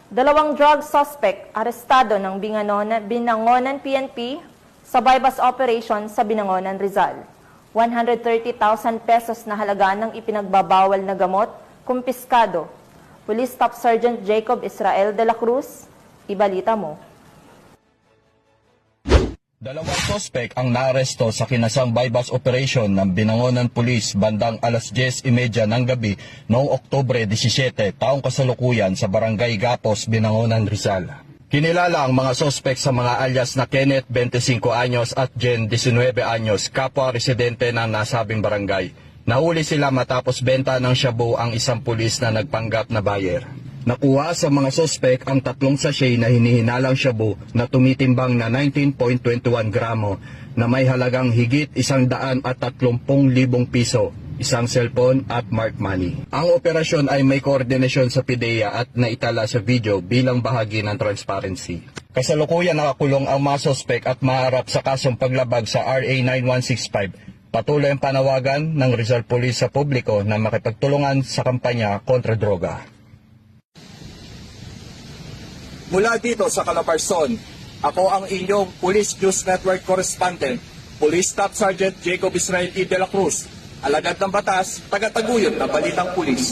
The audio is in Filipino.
Dalawang drug suspect arestado ng Binangonan PNP sa bypass operation sa Binangonan, Rizal. 130,000 pesos na halaga ng ipinagbabawal na gamot, kumpiskado. Police Staff Sergeant Jacob Israel de la Cruz, ibalita mo. Dalawang sospek ang naaresto sa kinasang bypass operation ng Binangonan Police bandang alas 10:30 ng gabi noong Oktubre 17, taong kasalukuyan sa Barangay Gapos, Binangonan, Rizal. Kinilala ang mga sospek sa mga alias na Kenneth, 25 anyos at Jen, 19 anyos, kapwa residente ng nasabing barangay. Nahuli sila matapos benta ng shabu ang isang pulis na nagpanggap na buyer. Nakuha sa mga sospek ang 3 sachet na hinihinalang shabu na tumitimbang na 19.21 gramo na may halagang higit 130,000 piso, isang cellphone at marked money. Ang operasyon ay may koordinasyon sa PIDEA at naitala sa video bilang bahagi ng transparency. Kasalukuyan nakakulong ang mga sospek at maharap sa kasong paglabag sa RA 9165. Patuloy ang panawagan ng Rizal Police sa publiko na makipagtulungan sa kampanya kontra droga. Mula dito sa Calabarzon, ako ang inyong Police News Network Correspondent, Police Staff Sergeant Jacob Israel E. de la Cruz, alagad ng batas, taga-taguyod ng Balitang Pulis.